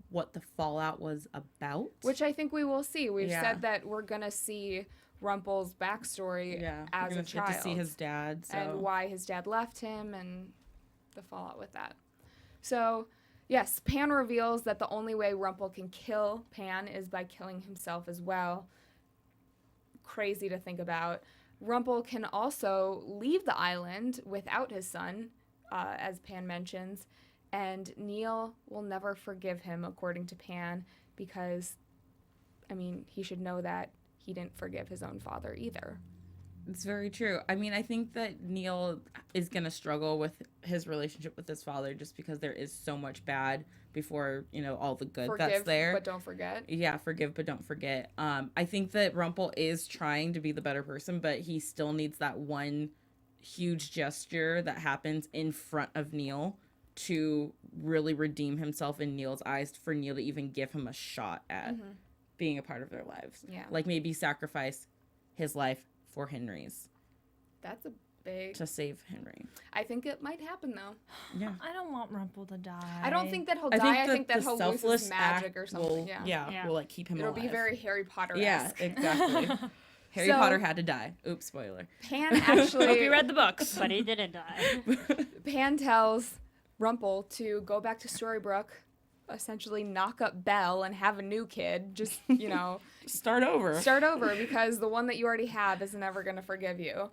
what the fallout was about. Which I think we will see. We've said that we're going to see Rumpel's backstory as a child. Get to see his dad. So. And why his dad left him and the fallout with that. So... yes, Pan reveals that the only way Rumpel can kill Pan is by killing himself as well. Crazy to think about. Rumpel can also leave the island without his son, as Pan mentions, and Neal will never forgive him, according to Pan, because, I mean, he should know that he didn't forgive his own father either. It's very true. I mean, I think that Neal is going to struggle with his relationship with his father just because there is so much bad before, all the good that's there. But don't forget. Yeah, forgive but don't forget. I think that Rumpel is trying to be the better person, but he still needs that one huge gesture that happens in front of Neal to really redeem himself in Neal's eyes, for Neal to even give him a shot at being a part of their lives. Yeah. Like maybe sacrifice his life for Henry's. That's a big... to save Henry. I think it might happen, though. Yeah. I don't want Rumpel to die. I don't think that he'll die. I think that he'll lose his magic or something. Will, will keep him alive. It'll be very Harry Potter-esque. Yeah, exactly. Harry Potter had to die. Oops, spoiler. Pan actually... Hope you read the books. But he didn't die. Pan tells Rumpel to go back to Storybrooke, essentially knock up Belle and have a new kid. Just, Start over, because the one that you already have is never going to forgive you.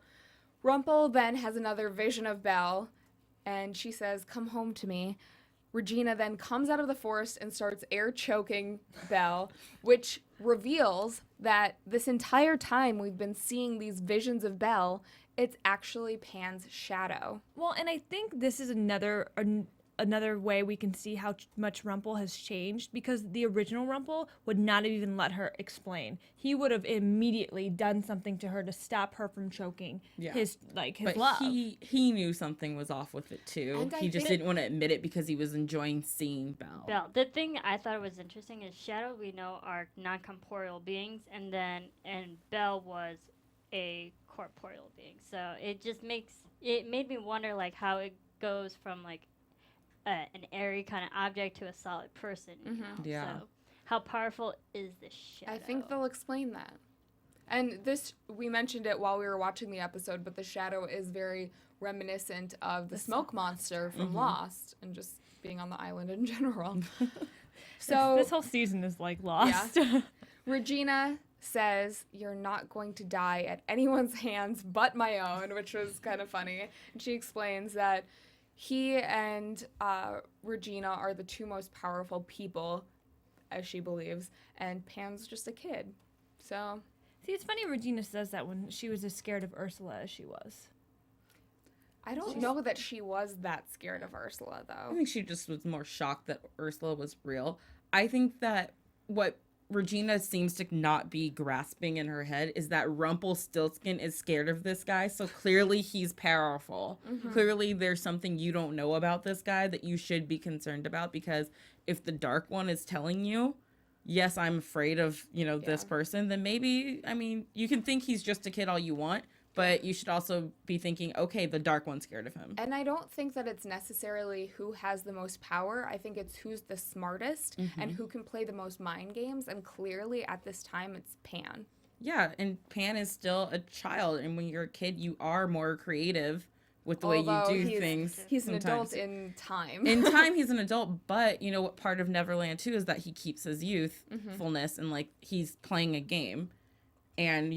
Rumpel then has another vision of Belle, and she says, "Come home to me." Regina then comes out of the forest and starts air choking Belle, which reveals that this entire time we've been seeing these visions of Belle, it's actually Pan's shadow. Well, and I think this is another way we can see how much Rumpel has changed, because the original Rumpel would not have even let her explain. He would have immediately done something to her to stop her from choking his but love. He knew something was off with it too. He just didn't want to admit it because he was enjoying seeing Belle. The thing I thought was interesting is Shadow, we know, are non-corporeal beings, and Belle was a corporeal being. So it just made me wonder how it goes from an airy kind of object to a solid person. Yeah. So how powerful is this shadow? I think they'll explain that. And this, we mentioned it while we were watching the episode, but the shadow is very reminiscent of the smoke monster from Lost and just being on the island in general. So this whole season is like Lost. Yeah. Regina says, "You're not going to die at anyone's hands but my own," which was kind of funny. And she explains that he and Regina are the two most powerful people, as she believes, and Pan's just a kid. So, See, it's funny Regina says that when she was as scared of Ursula as she was. I don't know that she was that scared of Ursula, I though. think she just was more shocked that Ursula was real. I think that what Regina seems to not be grasping in her head is that Rumpelstiltskin is scared of this guy, so clearly he's powerful. Clearly there's something you don't know about this guy that you should be concerned about, because if the Dark One is telling you, yes, I'm afraid of, this person, then maybe, you can think he's just a kid all you want, but you should also be thinking, okay, the Dark One's scared of him. And I don't think that it's necessarily who has the most power. I think it's who's the smartest and who can play the most mind games. And clearly at this time, it's Pan. Yeah, and Pan is still a child, and when you're a kid, you are more creative with the way you Although do things. He's an adult sometimes. in time. In time, he's an adult, but what part of Neverland too is that he keeps his youthfulness and he's playing a game. And,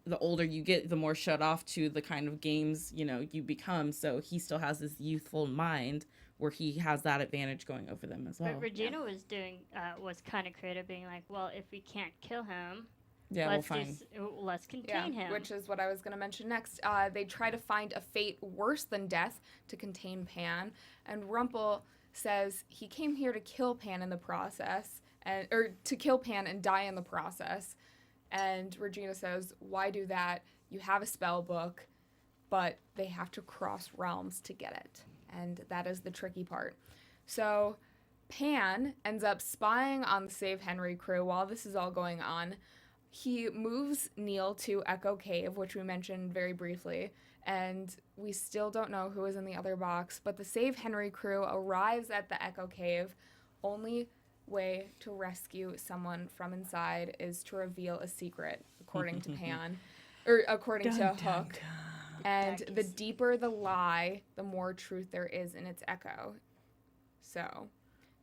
the older you get, the more shut off to the kind of games, you become. So he still has this youthful mind where he has that advantage going over them as well. But Regina was kind of creative, being like, well, if we can't kill him, Yeah, let's we'll find. let's contain him. Which is what I was going to mention next. They try to find a fate worse than death to contain Pan. And Rumpel says he came here to kill Pan in the process, or to kill Pan and die in the process. And Regina says, why do that? You have a spell book, but they have to cross realms to get it. And that is the tricky part. So Pan ends up spying on the Save Henry crew while this is all going on. He moves Neal to Echo Cave, which we mentioned very briefly, and we still don't know who is in the other box, but the Save Henry crew arrives at the Echo Cave. Only way to rescue someone from inside is to reveal a secret, according to Pan, or according to Hook. And the deeper the lie, the more truth there is in its echo. So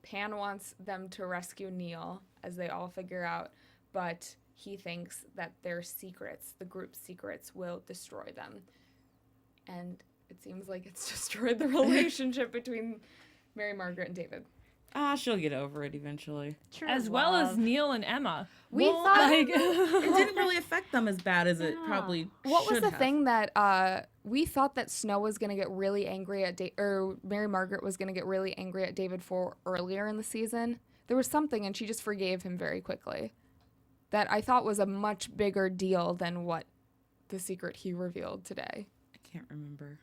Pan wants them to rescue Neal, as they all figure out, but he thinks that their secrets, the group's secrets, will destroy them. And it seems like it's destroyed the relationship between Mary Margaret and David. She'll get over it eventually. True As well as love. Neal and Emma. We thought It didn't really affect them as bad as it probably what was should the have. thing that we thought that Snow was going to get really angry at or Mary Margaret was going to get really angry at David for earlier in the season? There was something and she just forgave him very quickly. That I thought was a much bigger deal than what the secret he revealed today. I can't remember.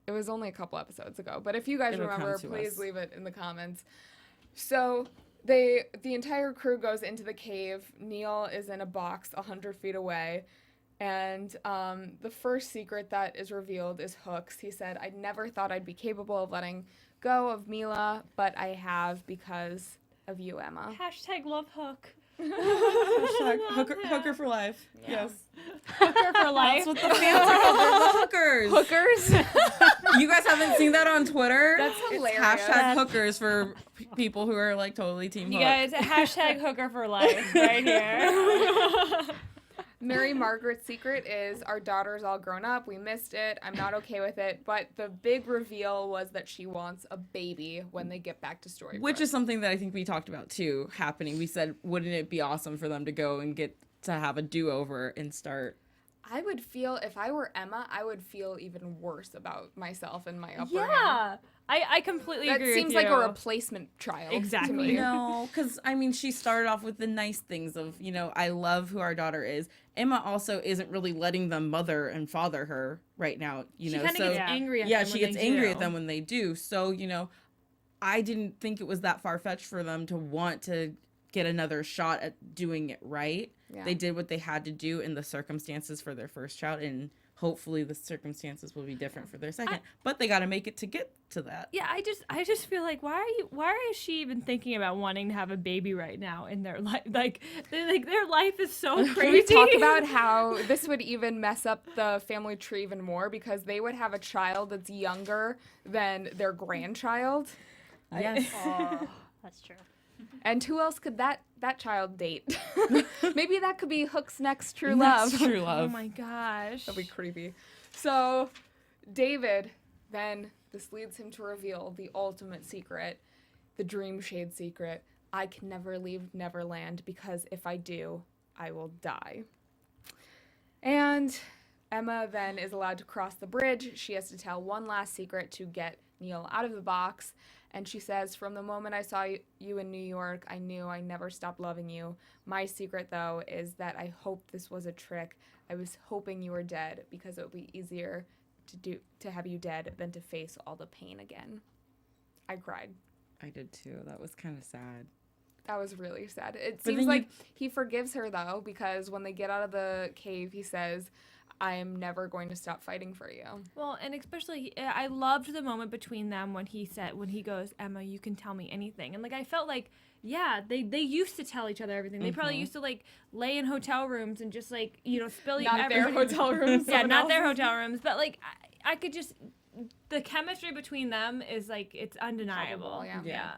It was only a couple episodes ago, but if you guys It'll come remember, to please us. leave it in the comments. So the entire crew goes into the cave. Neal is in a box 100 feet away, and the first secret that is revealed is Hook's. He said, "I never thought I'd be capable of letting go of Mila, but I have because of you, Emma." Hashtag love Hook. Hooker for life. Yes. Hooker for life. That's what the fans are called. They're the hookers. Hookers. You guys haven't seen that on Twitter? That's hilarious. It's hashtag hookers for people who are totally team You Hook. guys, hashtag Hooker for life right here. Mary Margaret's secret is our daughter's all grown up. We missed it. I'm not okay with it. But the big reveal was that she wants a baby when they get back to Storybrooke. Which is something that I think we talked about too happening. We said, wouldn't it be awesome for them to go and get to have a do-over and start? I would feel, if I were Emma, I would feel even worse about myself and my upbringing. Yeah. I completely That agree seems with like you. a replacement child Exactly. to me. No, because she started off with the nice things of, I love who our daughter is. Emma also isn't really letting them mother and father her right now, She know. kind of So gets angry at yeah, them she when gets they angry do. at them when they do. So, I didn't think it was that far-fetched for them to want to get another shot at doing it right. Yeah. They did what they had to do in the circumstances for their first child, and hopefully the circumstances will be different for their second. But they got to make it to get to that. Yeah, I just feel like why is she even thinking about wanting to have a baby right now in their life? Like their life is so crazy. Can we talk about how this would even mess up the family tree even more because they would have a child that's younger than their grandchild? Yes. Oh, that's true. And who else could that child date? Maybe that could be Hook's next true love. That's true Oh love. my gosh. That'd be creepy. So David then This leads him to reveal the ultimate secret, the dream shade secret. I can never leave Neverland because if I do, I will die. And Emma then is allowed to cross the bridge. She has to tell one last secret to get Neal out of the box. And she says, from the moment I saw you in New York, I knew I never stopped loving you. My secret, though, is that I hoped this was a trick. I was hoping you were dead because it would be easier to have you dead than to face all the pain again. I cried. I did too. That was kind of sad. That was really sad. It seems like he forgives her, though, because when they get out of the cave, he says, I am never going to stop fighting for you. Well, and especially, I loved the moment between them when he goes, Emma, you can tell me anything. And, like, I felt like, yeah, they used to tell each other everything. They probably used to, like, lay in hotel rooms and just, like, you know, spill not their hotel rooms. Yeah, not their hotel rooms. But, like, I could just, the chemistry between them is, like, it's undeniable. Palpable, Yeah.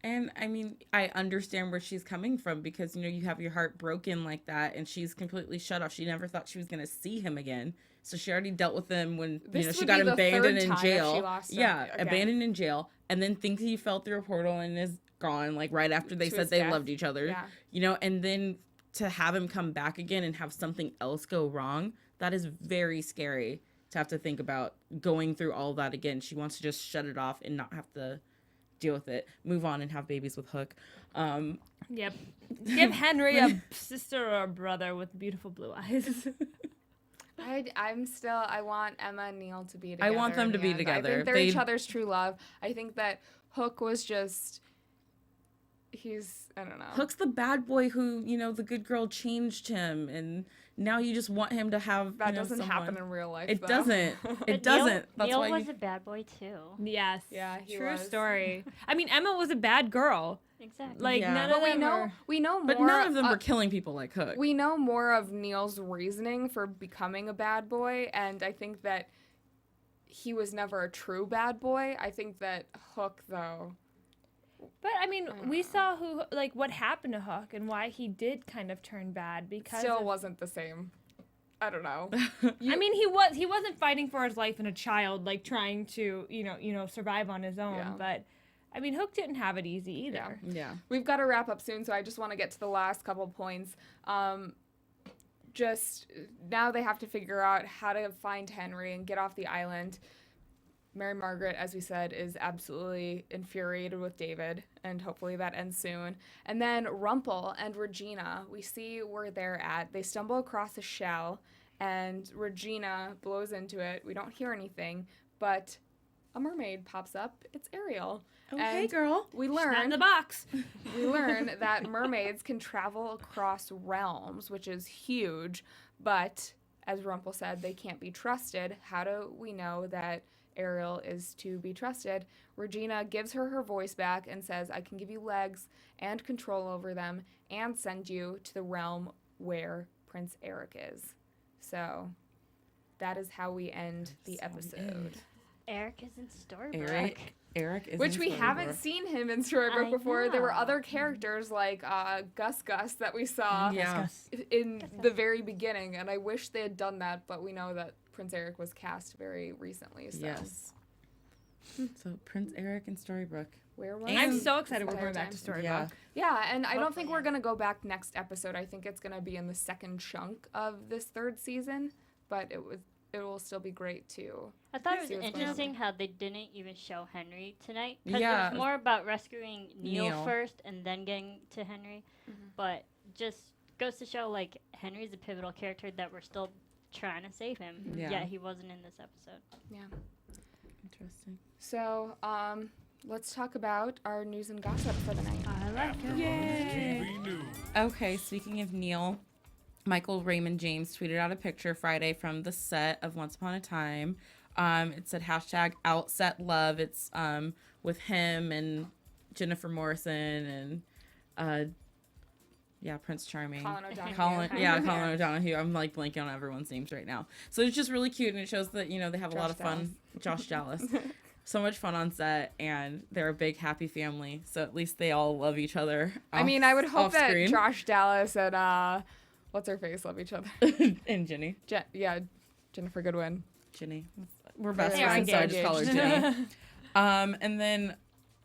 And I mean, I understand where she's coming from because, you know, you have your heart broken like that and she's completely shut off. She never thought she was going to see him again. So she already dealt with him when, you know, she got abandoned in jail. Abandoned in jail. And then thinks he fell through a portal and is gone, like right after they said they loved each other. Yeah. You know, and then to have him come back again and have something else go wrong, that is very scary to have to think about going through all that again. She wants to just shut it off and not have to deal with it, move on and have babies with Hook. Yep. Give Henry a sister or a brother with beautiful blue eyes. I want Emma and Neal to be together. I want them to be together. I think they're each other's true love. I think that Hook was just, I don't know. Hook's the bad boy who, you know, the good girl changed him and now you just want him to have, that doesn't happen in real life. It though. doesn't. It But doesn't. That's Neal why was a bad boy too. Yes. Yeah, he True was. story. I mean, Emma was a bad girl. Exactly. Like, Yeah. none But of them we know more. But none of them were killing people like Hook. We know more of Neal's reasoning for becoming a bad boy, and I think that he was never a true bad boy. I think that Hook, though. But I mean, we saw what happened to Hook and why he did kind of turn bad because Still wasn't the same. I don't know. I mean, he wasn't fighting for his life and a child, like trying to survive on his own. Yeah. But I mean, Hook didn't have it easy either. Yeah. We've got to wrap up soon, so I just want to get to the last couple points. Just now they have to figure out how to find Henry and get off the island. Mary Margaret, as we said, is absolutely infuriated with David, and hopefully that ends soon. And then Rumpel and Regina, we see where they're at. They stumble across a shell, and Regina blows into it. We don't hear anything, but a mermaid pops up. It's Ariel. Oh, and hey, girl. We Not in learn the box. we learn that mermaids can travel across realms, which is huge, but as Rumpel said, they can't be trusted. How do we know that Ariel is to be trusted? Regina gives her voice back and says, I can give you legs and control over them and send you to the realm where Prince Eric is. So that is how we end the episode. Eric is in Storybook. Eric is Which in we Storybook. haven't seen him in Storybook I before. There were know. other characters like Gus that we saw Yeah. in the very beginning, and I wish they had done that, but we know that Prince Eric was cast very recently. So. Yes. So Prince Eric and Storybook. Where was I'm he so excited this we're going entire back to time? Storybook. Yeah. Yeah, and I don't Hopefully, think we're yeah. going to go back next episode. I think it's going to be in the second chunk of this third season, but it will still be great too. I thought it See was what's going on. interesting how they didn't even show Henry tonight. Because Yeah. it was more about rescuing Neal Neal. first and then getting to Henry. But just goes to show, like, Henry's a pivotal character that we're still trying to save him. Yeah. Yet he wasn't in this episode. Yeah. Interesting. So, let's talk about our news and gossip for the night. I like it. TV News. Okay, speaking of Neal, Michael Raymond James tweeted out a picture Friday from the set of Once Upon a Time. It said #OutSetLove. It's with him and Jennifer Morrison and Prince Charming. Colin O'Donoghue. Colin O'Donoghue. I'm like blanking on everyone's names right now. So it's just really cute and it shows that, they have a lot of fun. Josh Dallas. So much fun on set and they're a big happy family. So at least they all love each other. I mean, I would hope off that screen. Josh Dallas and what's her face love each other. and Jenny. Jennifer Goodwin. Jenny. We're best Yeah, friends, so I just call her engaged. Jenny. And then,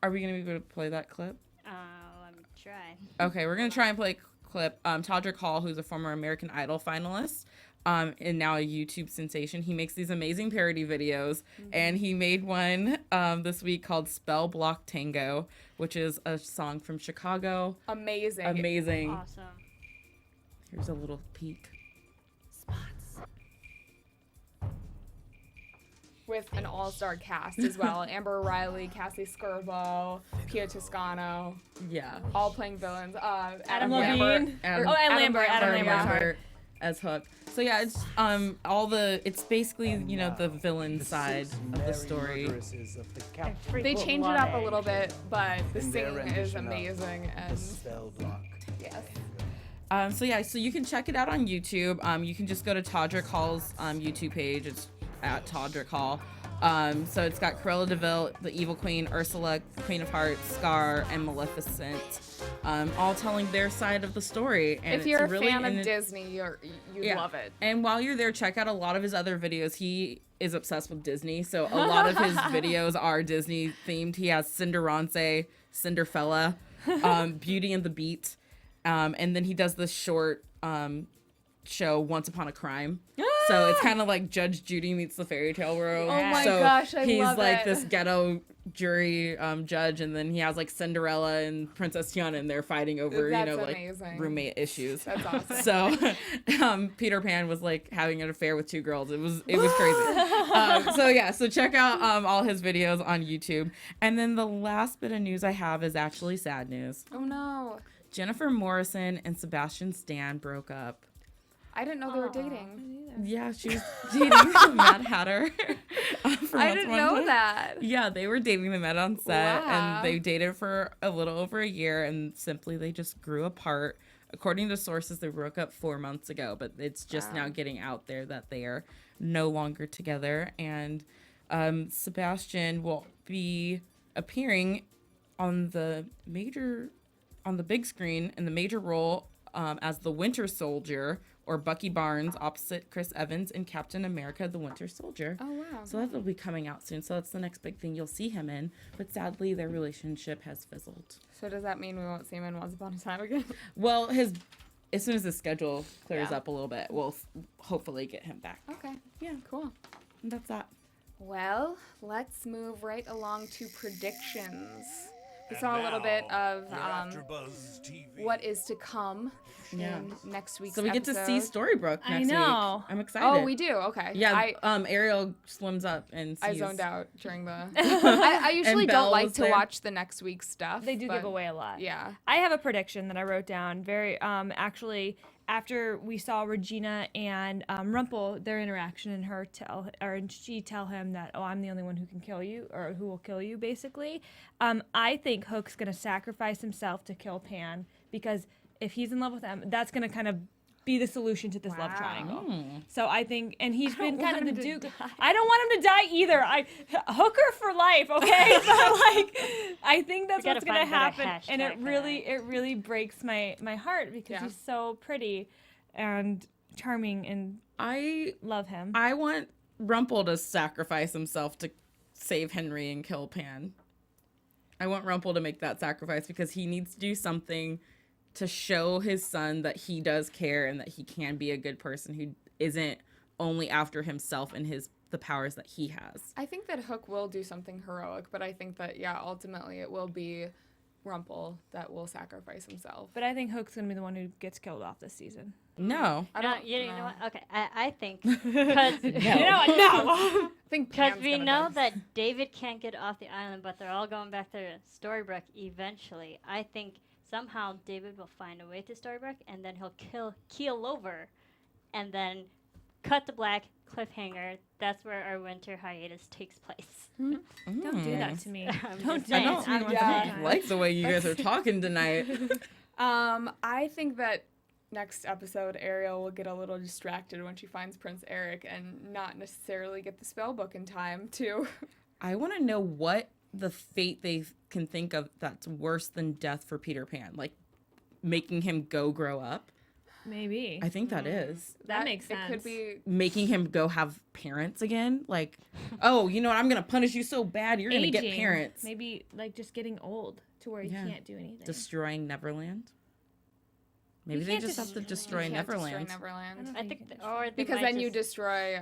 are we going to be able to play that clip? Let me try. Okay, we're going to try and play a clip. Todrick Hall, who's a former American Idol finalist, and now a YouTube sensation. He makes these amazing parody videos, and he made one this week called Spell Block Tango, which is a song from Chicago. Amazing. Awesome. Here's a little peek. With an all-star cast as well. Amber Riley, Cassie Skirbo, Pia Toscano, Yeah. all playing villains. Adam Lambert. Levine. Adam- And Adam Lambert. Adam Lambert, Lambert. yeah. Sorry. As Hook. So yeah, it's it's basically, the villain side of the story. They change it up a little bit, but the singing is amazing. And yes. So you can check it out on YouTube. You can just go to Todrick Hall's YouTube page. It's at Todrick Hall. So it's got Cruella de Vil, the Evil Queen, Ursula, Queen of Hearts, Scar, and Maleficent, all telling their side of the story. And If you're it's a really fan of Disney, you'd love it. And while you're there, check out a lot of his other videos. He is obsessed with Disney, so a lot of his videos are Disney themed. He has Cinderance, Cinderfella, Beauty and the Beat, and then he does this short show Once Upon a Crime. So it's kind of like Judge Judy meets the fairy tale world. Oh my so gosh, I he's love like it. this ghetto jury judge, and then he has like Cinderella and Princess Tiana, and they're fighting over That's like amazing. roommate issues. That's awesome. So Peter Pan was like having an affair with two girls. It was crazy. So check out all his videos on YouTube. And then the last bit of news I have is actually sad news. Oh no. Jennifer Morrison and Sebastian Stan broke up. I didn't know they were dating. Yeah, she was dating Mad Hatter. I didn't know that. Yeah, they were dating. They met on set, Wow. and they dated for a little over a year, and simply they just grew apart. According to sources, they broke up 4 months ago, but it's just now getting out there that they are no longer together. And Sebastian will be appearing on the big screen in the major role as the Winter Soldier, or Bucky Barnes, opposite Chris Evans in Captain America: The Winter Soldier. Oh wow. So that will be coming out soon. So that's the next big thing you'll see him in. But sadly, their relationship has fizzled. So does that mean we won't see him in Once Upon a Time again? Well, as soon as his schedule clears Yeah. up a little bit, we'll hopefully get him back. Okay. Yeah, Cool. and that's that. Well, let's move right along to predictions. We saw a little bit of AfterBuzz TV. what is to come Yeah. in next week's So we get to see episode. Storybrooke I next know. week. I'm excited. Oh, we do. Okay. Yeah, Ariel swims up and sees. I zoned out during the. I usually And Belle don't like was to there. watch the next week's stuff. They do but give away a lot. Yeah. I have a prediction that I wrote down. Very actually, after we saw Regina and Rumpel, their interaction, and she tell him that, oh, I'm the only one who can kill you, or who will kill you, basically. I think Hook's gonna sacrifice himself to kill Pan, because if he's in love with them, that's gonna kind of be the solution to this love triangle. So I think, and he's been kind of the Duke. I don't want him to die either. Hooker for life, okay? But like, I think that's We what's gotta gonna find a better happen, and hashtag it really breaks my heart, because Yeah. he's so pretty and charming, and I love him. want Rumpel to sacrifice himself to save Henry and kill Pan. I want Rumpel to make that sacrifice because he needs to do something to show his son that he does care and that he can be a good person who isn't only after himself and the powers that he has. I think that Hook will do something heroic, but I think that ultimately it will be Rumpel that will sacrifice himself. But I think Hook's gonna be the one who gets killed off this season. No. I No, don't you know. know what? Okay, I think because You know what? No. I think because Pam's we gonna know die. that David can't get off the island, but they're all going back to Storybrooke eventually. I think somehow David will find a way to Storybrooke, and then he'll keel over, and then cut to black, cliffhanger. That's where our winter hiatus takes place. Don't do that to me. I'm Don't just do that saying. to me. one Yeah. more time. I like the way you guys are talking tonight. I think that next episode Ariel will get a little distracted when she finds Prince Eric and not necessarily get the spell book in time to. I want to know what the fate they can think of that's worse than death for Peter Pan. Like, making him grow up. Maybe. I think that is. That makes sense. It could be. Making him go have parents again. Like, oh, you know what? I'm going to punish you so bad. You're going to get Aging. parents. Maybe like just getting old to where you can't do anything. Destroying Neverland. Maybe they can't just have to destroy You can't Neverland. Destroy Neverland. I think, or they Because might then you just- destroy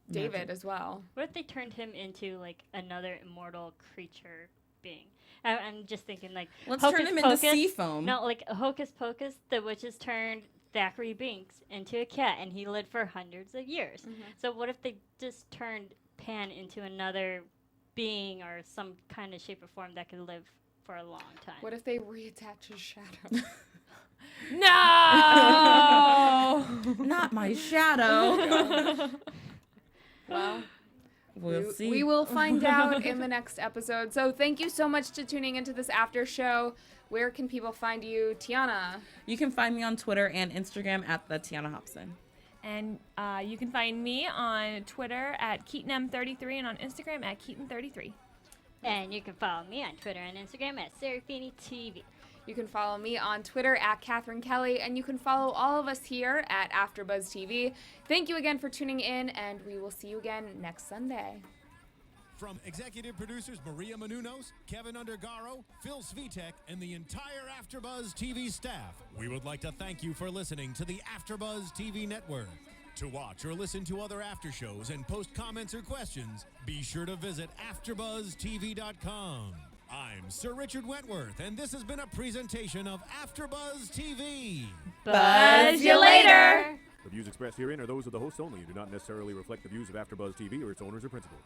David as well. What if they turned him into like another immortal creature being? I'm just thinking like Let's Hocus turn him into Pocus- Seafoam. No, like Hocus Pocus, the witches turned Thackeray Binks into a cat, and he lived for hundreds of years. So what if they just turned Pan into another being or some kind of shape or form that could live for a long time? What if they reattach his shadow? No. Not my shadow. Well, We'll see. we will find out in the next episode. So thank you so much to tuning into this after show. Where can people find you, Tiona? You can find me on Twitter and Instagram at the Tiona Hobson. And you can find me on Twitter at KeetinM33 and on Instagram at Keetin33. And you can follow me on Twitter and Instagram at Serafini TV. You can follow me on Twitter at Cathy Kelley, and you can follow all of us here at AfterBuzz TV. Thank you again for tuning in, and we will see you again next Sunday. From executive producers Maria Menounos, Kevin Undergaro, Phil Svitek, and the entire AfterBuzz TV staff, we would like to thank you for listening to the AfterBuzz TV network. To watch or listen to other after shows and post comments or questions, be sure to visit AfterBuzzTV.com. I'm Sir Richard Wentworth, and this has been a presentation of AfterBuzz TV. Buzz you later. The views expressed herein are those of the hosts only and do not necessarily reflect the views of AfterBuzz TV or its owners or principals.